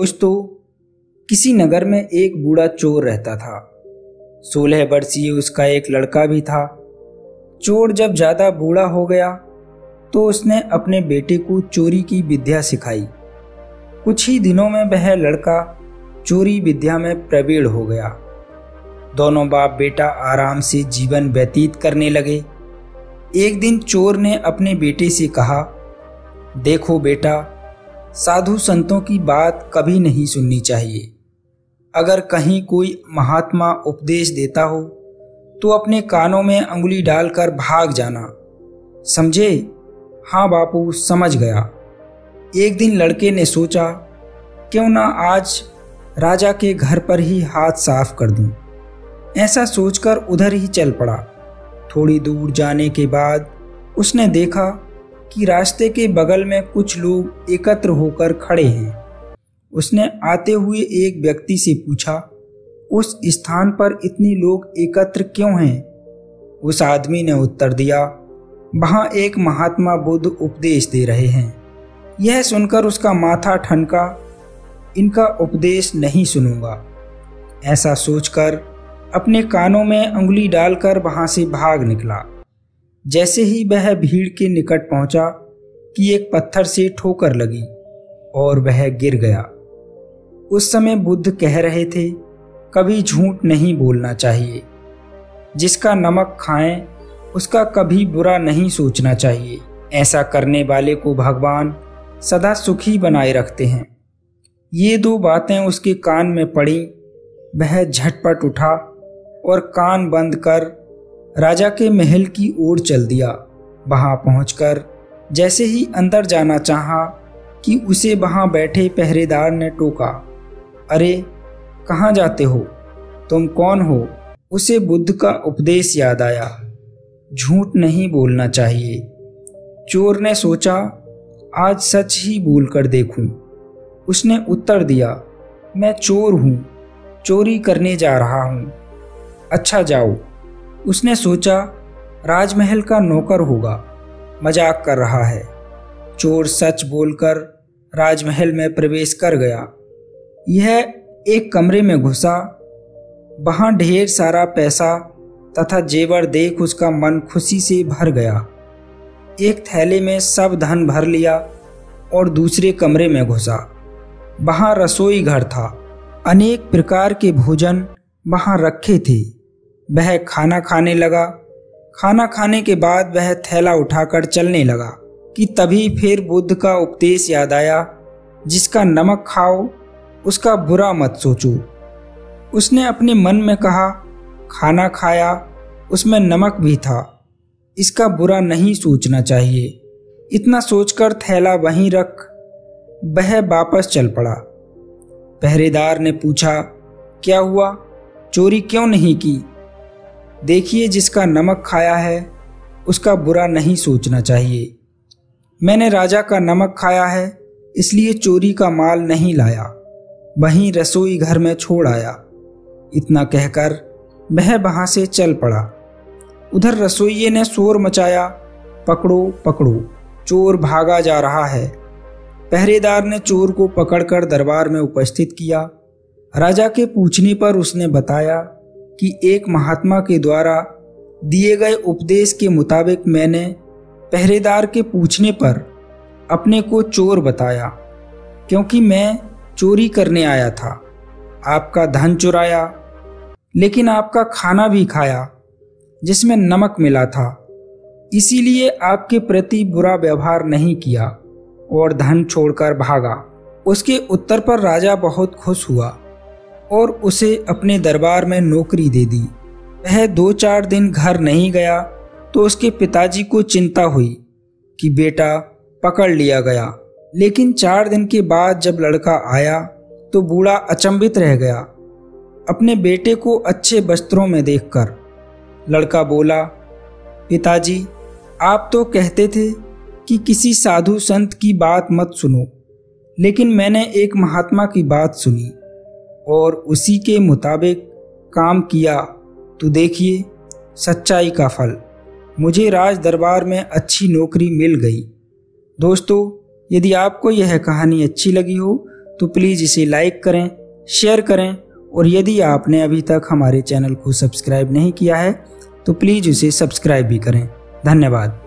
कुछ तो किसी नगर में एक बूढ़ा चोर रहता था। 16 वर्षीय उसका एक लड़का भी था। चोर जब ज़्यादा बूढ़ा हो गया तो उसने अपने बेटे को चोरी की विद्या सिखाई। कुछ ही दिनों में वह लड़का चोरी विद्या में प्रवीण हो गया। दोनों बाप बेटा आराम से जीवन व्यतीत करने लगे। एक दिन चोर ने अपने बेटे से कहा, देखो बेटा, साधु संतों की बात कभी नहीं सुननी चाहिए। अगर कहीं कोई महात्मा उपदेश देता हो तो अपने कानों में अंगुली डालकर भाग जाना, समझे? हाँ बापू, समझ गया। एक दिन लड़के ने सोचा, क्यों ना आज राजा के घर पर ही हाथ साफ कर दूं। ऐसा सोचकर उधर ही चल पड़ा। थोड़ी दूर जाने के बाद उसने देखा कि रास्ते के बगल में कुछ लोग एकत्र होकर खड़े हैं। उसने आते हुए एक व्यक्ति से पूछा, उस स्थान पर इतने लोग एकत्र क्यों हैं? उस आदमी ने उत्तर दिया, वहाँ एक महात्मा बुद्ध उपदेश दे रहे हैं। यह सुनकर उसका माथा ठनका, इनका उपदेश नहीं सुनूंगा। ऐसा सोचकर अपने कानों में अंगुली डालकर वहां से भाग निकला। जैसे ही वह भीड़ के निकट पहुंचा कि एक पत्थर से ठोकर लगी और वह गिर गया। उस समय बुद्ध कह रहे थे, कभी झूठ नहीं बोलना चाहिए। जिसका नमक खाएं उसका कभी बुरा नहीं सोचना चाहिए। ऐसा करने वाले को भगवान सदा सुखी बनाए रखते हैं। ये दो बातें उसके कान में पड़ी। वह झटपट उठा और कान बंद कर राजा के महल की ओर चल दिया। वहां पहुंचकर जैसे ही अंदर जाना चाहा कि उसे वहां बैठे पहरेदार ने टोका, अरे कहाँ जाते हो? तुम कौन हो? उसे बुद्ध का उपदेश याद आया, झूठ नहीं बोलना चाहिए। चोर ने सोचा, आज सच ही बोलकर देखूं। उसने उत्तर दिया, मैं चोर हूँ, चोरी करने जा रहा हूँ। अच्छा जाओ। उसने सोचा, राजमहल का नौकर होगा, मजाक कर रहा है। चोर सच बोलकर राजमहल में प्रवेश कर गया। यह एक कमरे में घुसा। वहाँ ढेर सारा पैसा तथा जेवर देख उसका मन खुशी से भर गया। एक थैले में सब धन भर लिया और दूसरे कमरे में घुसा। वहाँ रसोई घर था। अनेक प्रकार के भोजन वहाँ रखे थे। वह खाना खाने लगा। खाना खाने के बाद वह थैला उठाकर चलने लगा कि तभी फिर बुद्ध का उपदेश याद आया, जिसका नमक खाओ उसका बुरा मत सोचो। उसने अपने मन में कहा, खाना खाया उसमें नमक भी था, इसका बुरा नहीं सोचना चाहिए। इतना सोचकर थैला वहीं रख वह वापस चल पड़ा। पहरेदार ने पूछा, क्या हुआ, चोरी क्यों नहीं की? देखिए, जिसका नमक खाया है उसका बुरा नहीं सोचना चाहिए। मैंने राजा का नमक खाया है इसलिए चोरी का माल नहीं लाया, वहीं रसोई घर में छोड़ आया। इतना कहकर वह वहां से चल पड़ा। उधर रसोइये ने शोर मचाया, पकड़ो पकड़ो, चोर भागा जा रहा है। पहरेदार ने चोर को पकड़कर दरबार में उपस्थित किया। राजा के पूछने पर उसने बताया कि एक महात्मा के द्वारा दिए गए उपदेश के मुताबिक मैंने पहरेदार के पूछने पर अपने को चोर बताया, क्योंकि मैं चोरी करने आया था। आपका धन चुराया, लेकिन आपका खाना भी खाया जिसमें नमक मिला था, इसीलिए आपके प्रति बुरा व्यवहार नहीं किया और धन छोड़कर भागा। उसके उत्तर पर राजा बहुत खुश हुआ और उसे अपने दरबार में नौकरी दे दी। वह 2-4 दिन घर नहीं गया तो उसके पिताजी को चिंता हुई कि बेटा पकड़ लिया गया। लेकिन 4 दिन के बाद जब लड़का आया तो बूढ़ा अचंभित रह गया अपने बेटे को अच्छे वस्त्रों में देखकर। लड़का बोला, पिताजी, आप तो कहते थे कि किसी साधु संत की बात मत सुनो, लेकिन मैंने एक महात्मा की बात सुनी और उसी के मुताबिक काम किया, तो देखिए सच्चाई का फल। मुझे राज दरबार में अच्छी नौकरी मिल गई। दोस्तों, यदि आपको यह कहानी अच्छी लगी हो तो प्लीज़ इसे लाइक करें, शेयर करें और यदि आपने अभी तक हमारे चैनल को सब्सक्राइब नहीं किया है तो प्लीज़ उसे सब्सक्राइब भी करें। धन्यवाद।